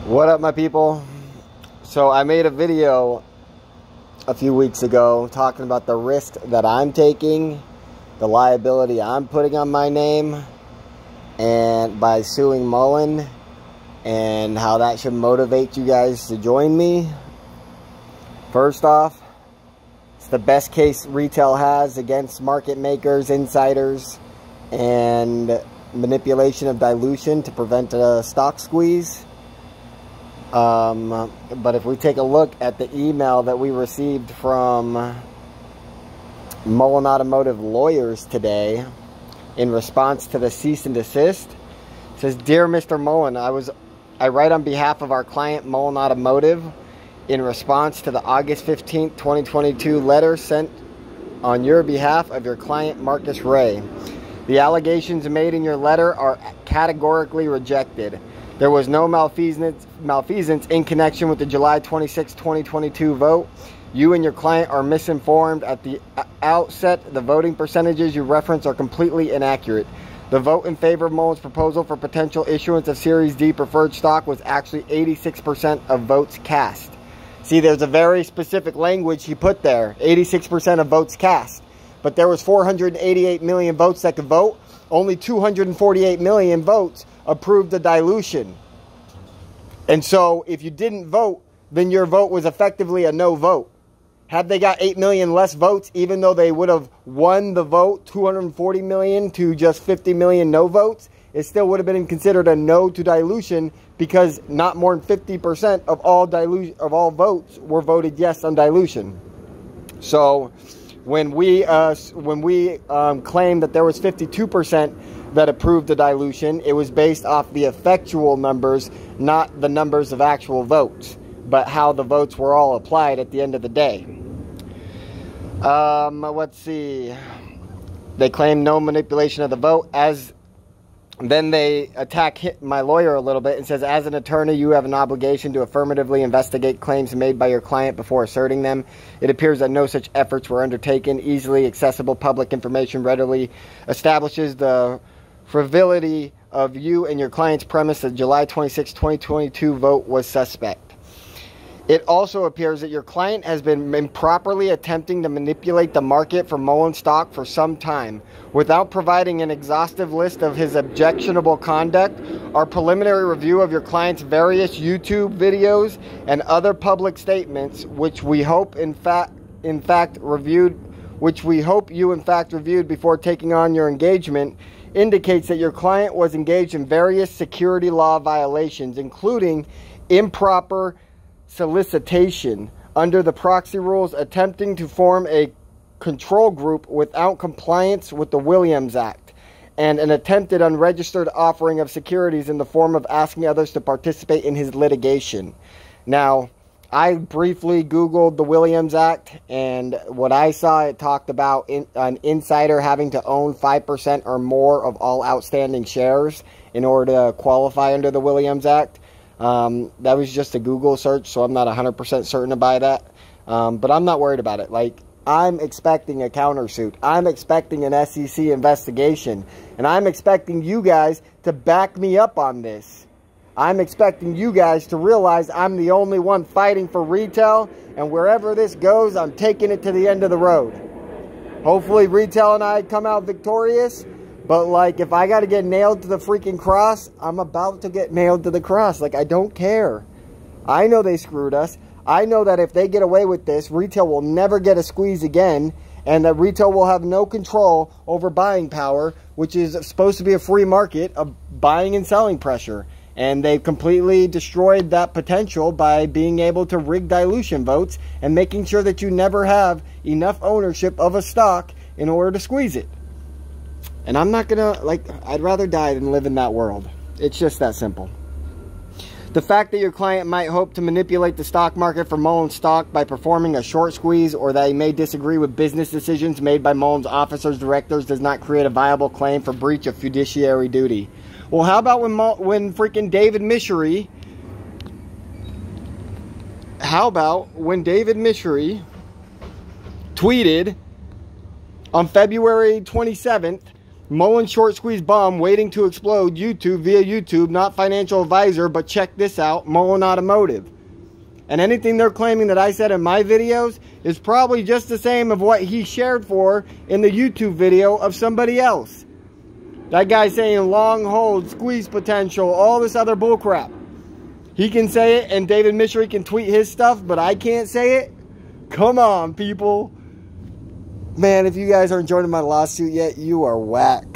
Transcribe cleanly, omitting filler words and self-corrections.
What up, my people? So I made a video a few weeks ago talking about the risk that I'm taking, the liability I'm putting on my name, and by suing MULN, and how that should motivate you guys to join me. First off, it's the best case retail has against market makers, insiders, and manipulation of dilution to prevent a stock squeeze. But if we take a look at the email that we received from MULN Automotive lawyers today in response to the cease and desist, it says, "Dear Mr. MULN, I write on behalf of our client MULN Automotive in response to the August 15th, 2022 letter sent on your behalf of your client Marcus Ray. The allegations made in your letter are categorically rejected. There was no malfeasance in connection with the July 26, 2022 vote. You and your client are misinformed at the outset. The voting percentages you reference are completely inaccurate. The vote in favor of MULN's proposal for potential issuance of Series D preferred stock was actually 86% of votes cast." See, there's a very specific language he put there, 86% of votes cast. But there was 488 million votes that could vote. Only 248 million votes approved the dilution. And so if you didn't vote, then your vote was effectively a no vote. Had they got 8 million less votes, even though they would have won the vote, 240 million to just 50 million no votes, it still would have been considered a no to dilution, because not more than 50% of all votes were voted yes on dilution. So when we claimed that there was 52% that approved the dilution, it was based off the effectual numbers, not the numbers of actual votes, but how the votes were all applied at the end of the day. Let's see. They claim no manipulation of the vote. Then they attack my lawyer a little bit and says, as an attorney, you have an obligation to affirmatively investigate claims made by your client before asserting them. It appears that no such efforts were undertaken. Easily accessible public information readily establishes the frivolity of you and your client's premise that July 26, 2022 vote was suspect. It also appears that your client has been improperly attempting to manipulate the market for MULN stock for some time. Without providing an exhaustive list of his objectionable conduct, our preliminary review of your client's various YouTube videos and other public statements, which we hope you in fact reviewed before taking on your engagement, indicates that your client was engaged in various security law violations, including improper solicitation under the proxy rules, attempting to form a control group without compliance with the Williams Act, and an attempted unregistered offering of securities in the form of asking others to participate in his litigation. Now, I briefly Googled the Williams Act, and what I saw, it talked about an insider having to own 5% or more of all outstanding shares in order to qualify under the Williams Act. That was just a Google search, so I'm not 100% certain about that. But I'm not worried about it. Like, I'm expecting a countersuit. I'm expecting an SEC investigation. And I'm expecting you guys to back me up on this. I'm expecting you guys to realize I'm the only one fighting for retail. And wherever this goes, I'm taking it to the end of the road. Hopefully retail and I come out victorious. But, like, if I got to get nailed to the freaking cross, I'm about to get nailed to the cross. Like, I don't care. I know they screwed us. I know that if they get away with this, retail will never get a squeeze again, and that retail will have no control over buying power, which is supposed to be a free market of buying and selling pressure. And they've completely destroyed that potential by being able to rig dilution votes and making sure that you never have enough ownership of a stock in order to squeeze it. And I'm not gonna, like, I'd rather die than live in that world. It's just that simple. The fact that your client might hope to manipulate the stock market for MULN stock by performing a short squeeze, or that he may disagree with business decisions made by MULN's officers, directors, does not create a viable claim for breach of fiduciary duty. Well, how about when freaking David Misery, tweeted on February 27th, MULN short squeeze bomb waiting to explode. YouTube via YouTube, not financial advisor, but check this out, MULN Automotive. And anything they're claiming that I said in my videos is probably just the same of what he shared for in the YouTube video of somebody else. That guy saying long hold, squeeze potential, all this other bullcrap. He can say it and David Mishry can tweet his stuff, but I can't say it? Come on, people. Man, if you guys aren't joining my lawsuit yet, you are whack.